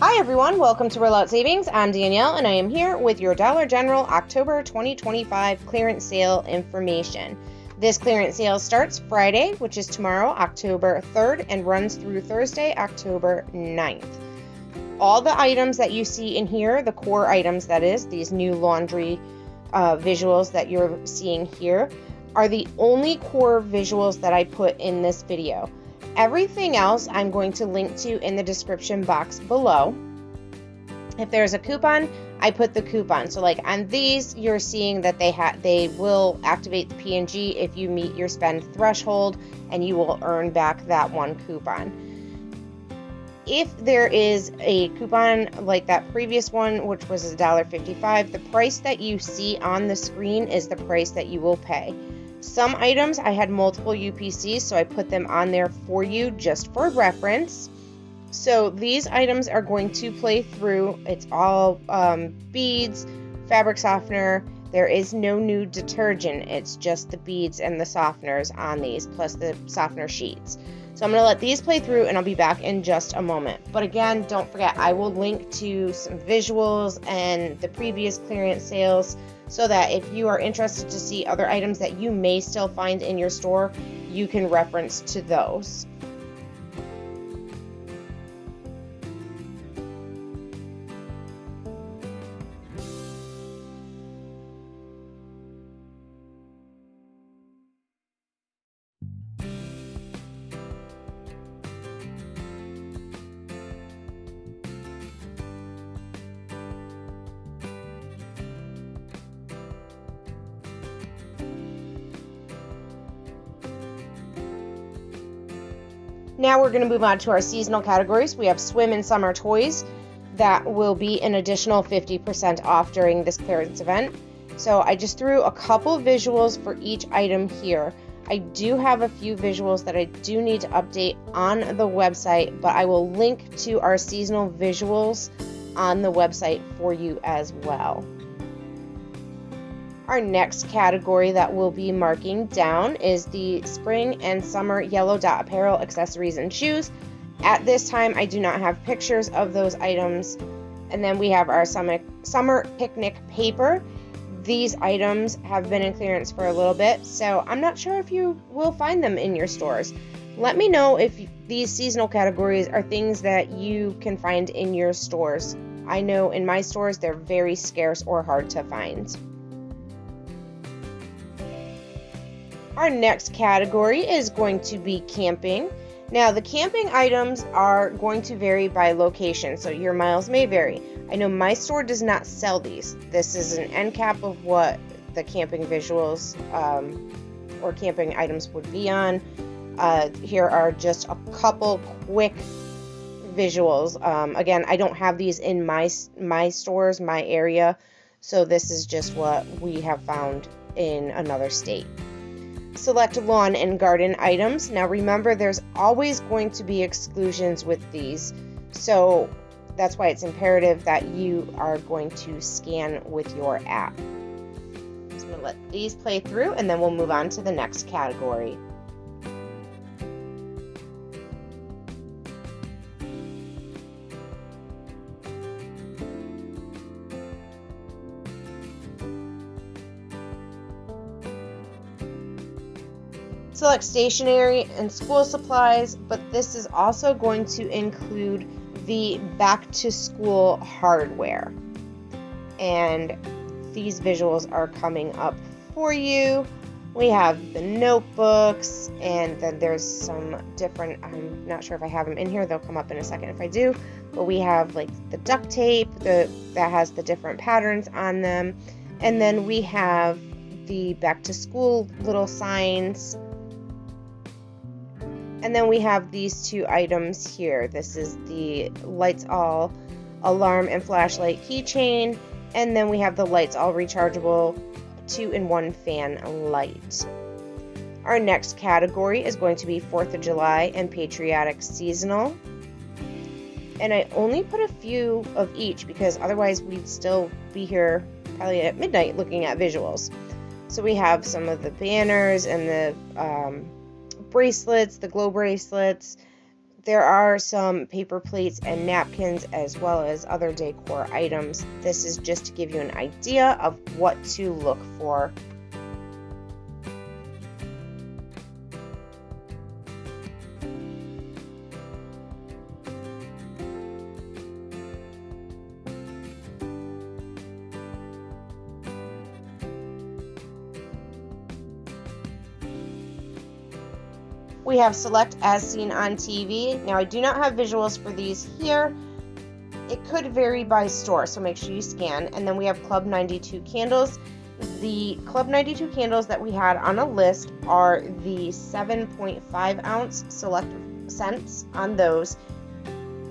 Hi everyone, welcome to Rollout Savings. I'm Danielle and I am here with your Dollar General October 2025 clearance sale information. This clearance sale starts Friday, which is tomorrow, October 3rd, and runs through Thursday, October 9th. All the items that you see in here, the core items that is, these new laundry visuals that you're seeing here, are the only core visuals that I put in this video. Everything else I'm going to link to in the description box below. If there's a coupon, I put the coupon. So like on these, you're seeing that they will activate the P&G if you meet your spend threshold, and you will earn back that one coupon. If there is a coupon like that previous one, which was $1.55, the price that you see on the screen is the price that you will pay. Some items I had multiple UPCs, so I put them on there for you just for reference. So these items are going to play through. It's all beads, fabric softener. There is no new detergent. It's just the beads and the softeners on these, plus the softener sheets. So I'm going to let these play through and I'll be back in just a moment. But again, don't forget, I will link to some visuals and the previous clearance sales so that if you are interested to see other items that you may still find in your store, you can reference to those. Now we're going to move on to our seasonal categories. We have swim and summer toys that will be an additional 50% off during this clearance event. So I just threw a couple visuals for each item here. I do have a few visuals that I do need to update on the website, but I will link to our seasonal visuals on the website for you as well. Our next category that we'll be marking down is the spring and summer yellow dot apparel, accessories, and shoes. At this time, I do not have pictures of those items. And then we have our summer picnic paper. These items have been in clearance for a little bit, so I'm not sure if you will find them in your stores. Let me know if these seasonal categories are things that you can find in your stores. I know in my stores they're very scarce or hard to find. Our next category is going to be camping. Now, the camping items are going to vary by location, so your miles may vary. I know my store does not sell these. This is an end cap of what the camping visuals or camping items would be on. Here are just a couple quick visuals. Again, I don't have these in my stores, my area, so this is just what we have found in another state. Select lawn and garden items. Now remember, there's always going to be exclusions with these, so that's why it's imperative that you are going to scan with your app. So I'm going to let these play through and then we'll move on to the next category. Select stationery and school supplies, but this is also going to include the back to school hardware. And these visuals are coming up for you. We have the notebooks, and then there's some different, I'm not sure if I have them in here, they'll come up in a second if I do, but we have like the duct tape that has the different patterns on them. And then we have the back to school little signs. And then we have these two items here. This is the Lights All alarm and flashlight keychain. And then we have the Lights All rechargeable 2-in-1 fan light. Our next category is going to be 4th of July and patriotic seasonal. And I only put a few of each because otherwise we'd still be here probably at midnight looking at visuals. So we have some of the banners and the bracelets, the glow bracelets. There are some paper plates and napkins as well as other decor items. This is just to give you an idea of what to look for. We have select as seen on TV. Now I do not have visuals for these here. It could vary by store, so make sure you scan. And then we have Club 92 candles. The Club 92 candles that we had on a list are the 7.5 ounce select scents on those,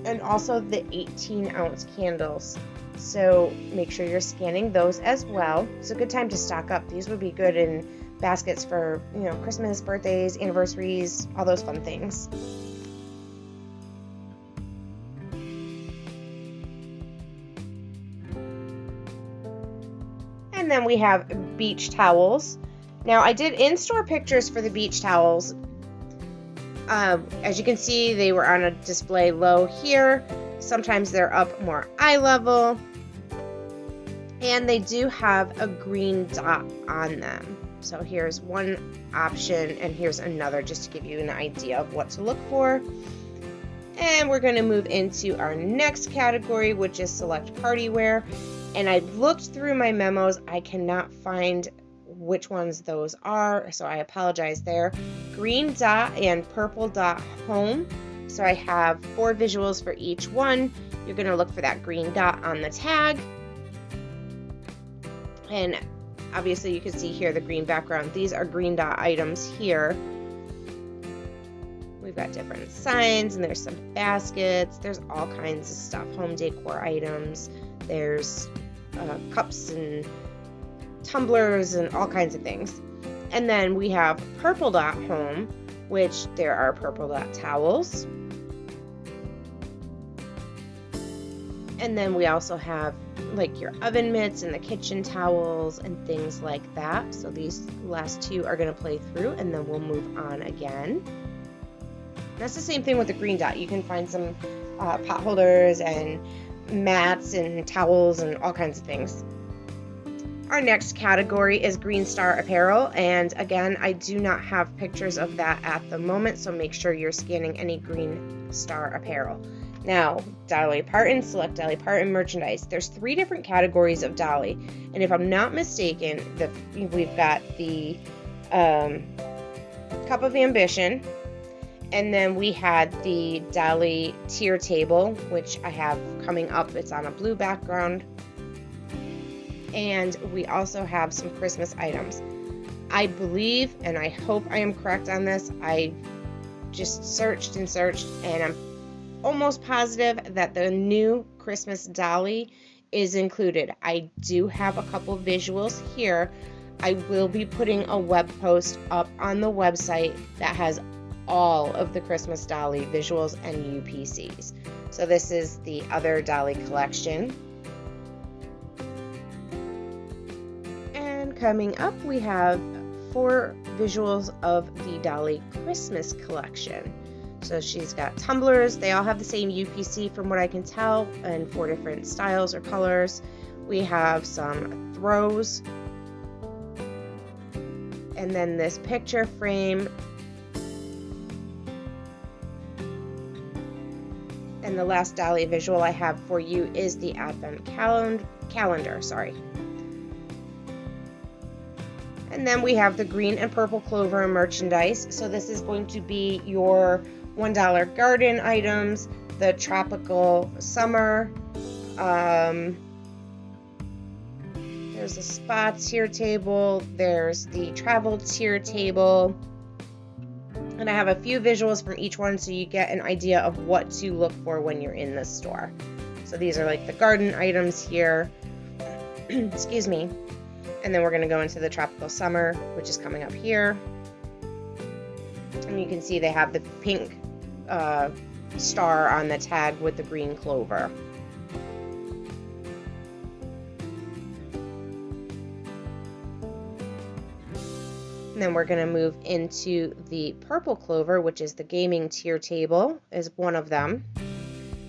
and also the 18 ounce candles. So make sure you're scanning those as well. It's a good time to stock up. These would be good in baskets for, Christmas, birthdays, anniversaries, all those fun things. And then we have beach towels. Now I did in-store pictures for the beach towels. As you can see, they were on a display low here. Sometimes they're up more eye level. And they do have a green dot on them. So here's one option and here's another, just to give you an idea of what to look for. And we're going to move into our next category, which is select party wear. And I looked through my memos. I cannot find which ones those are, so I apologize there. Green dot and purple dot home. So I have 4 visuals for each one. You're going to look for that green dot on the tag. And obviously you can see here the green background. These are green dot items here. We've got different signs and there's some baskets. There's all kinds of stuff. Home decor items. There's cups and tumblers and all kinds of things. And then we have purple dot home, which there are purple dot towels. And then we also have like your oven mitts and the kitchen towels and things like that. So these last 2 are going to play through and then we'll move on again. That's the same thing with the green dot. You can find some pot holders and mats and towels and all kinds of things. Our next category is Green Star Apparel, and again, I do not have pictures of that at the moment, so make sure you're scanning any Green Star Apparel. Now, Dolly Parton, select Dolly Parton merchandise. There's 3 different categories of Dolly, and if I'm not mistaken, we've got the Cup of Ambition, and then we had the Dolly tier table, which I have coming up. It's on a blue background. And we also have some Christmas items. I believe, and I hope I am correct on this, I just searched and searched, and I'm almost positive that the new Christmas Dolly is included. I do have a couple visuals here. I will be putting a web post up on the website that has all of the Christmas Dolly visuals and UPCs. So this is the other Dolly collection. And coming up, we have 4 visuals of the Dolly Christmas collection. So she's got tumblers. They all have the same UPC from what I can tell, and 4 different styles or colors. We have some throws. And then this picture frame. And the last Dolly visual I have for you is the Advent calendar. And then we have the green and purple clover merchandise. So this is going to be your $1 garden items, the tropical summer. There's a spa tier table. There's the travel tier table. And I have a few visuals from each one so you get an idea of what to look for when you're in the store. So these are like the garden items here. Excuse me. And then we're going to go into the tropical summer, which is coming up here. And you can see they have the pink star on the tag with the green clover. And then we're going to move into the purple clover, which is the gaming tier table, is one of them.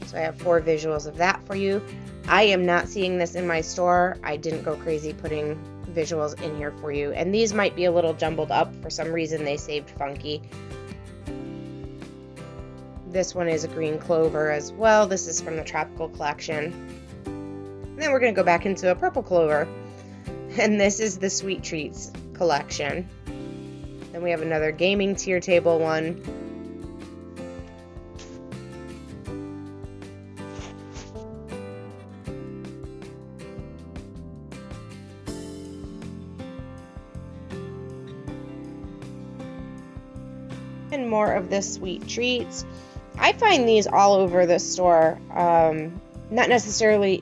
So I have 4 visuals of that for you. I am not seeing this in my store. I didn't go crazy putting visuals in here for you. And these might be a little jumbled up. For some reason, they saved funky. This one is a green clover as well. This is from the Tropical Collection. And then we're going to go back into a purple clover. And this is the Sweet Treats collection. Then we have another gaming tier table one. And more of the Sweet Treats. I find these all over the store, not necessarily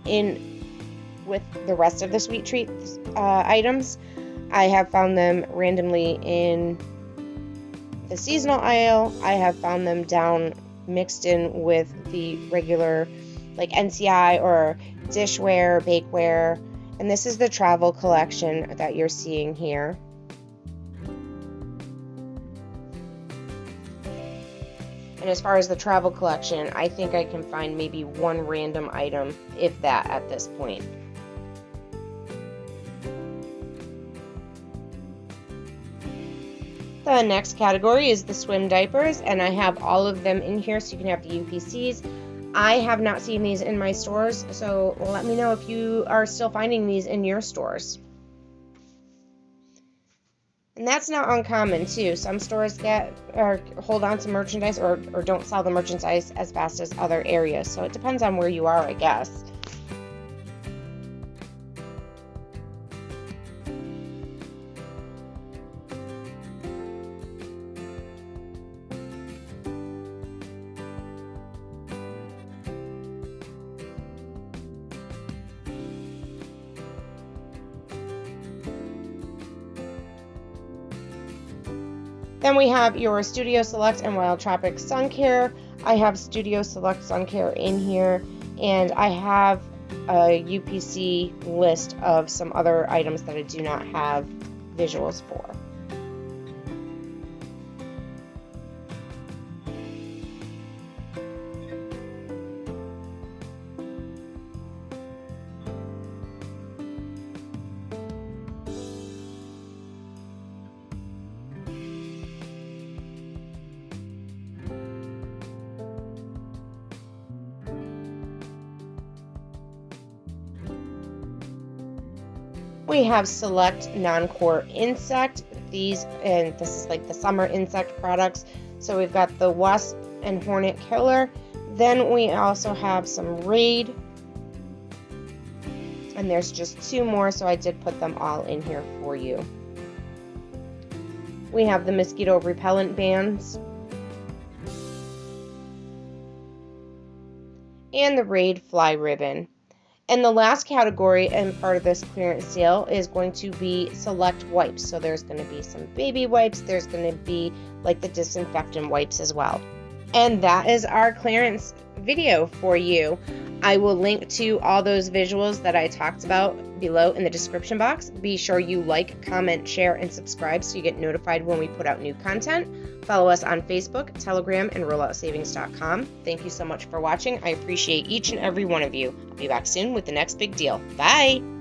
with the rest of the Sweet Treats items. I have found them randomly in the seasonal aisle. I have found them down mixed in with the regular like NCI or dishware, bakeware. And this is the travel collection that you're seeing here. And as far as the travel collection, I think I can find maybe one random item, if that, at this point. The next category is the swim diapers, and I have all of them in here, so you can have the UPCs. I have not seen these in my stores, so let me know if you are still finding these in your stores. And that's not uncommon too. Some stores hold on to merchandise or don't sell the merchandise as fast as other areas. So it depends on where you are, I guess. Then we have your Studio Select and Wild Tropic Sun Care. I have Studio Select Sun Care in here, and I have a UPC list of some other items that I do not have visuals for. We have Select Non-Core Insect. This is like the summer insect products. So we've got the Wasp and Hornet Killer. Then we also have some Raid. And there's just 2 more, so I did put them all in here for you. We have the Mosquito Repellent Bands. And the Raid Fly Ribbon. And the last category and part of this clearance sale is going to be select wipes. So there's going to be some baby wipes. There's going to be like the disinfectant wipes as well. And that is our clearance video for you. I will link to all those visuals that I talked about below in the description box. Be sure you like, comment, share, and subscribe so you get notified when we put out new content. Follow us on Facebook, Telegram, and RolloutSavings.com. Thank you so much for watching. I appreciate each and every one of you. I'll be back soon with the next big deal. Bye!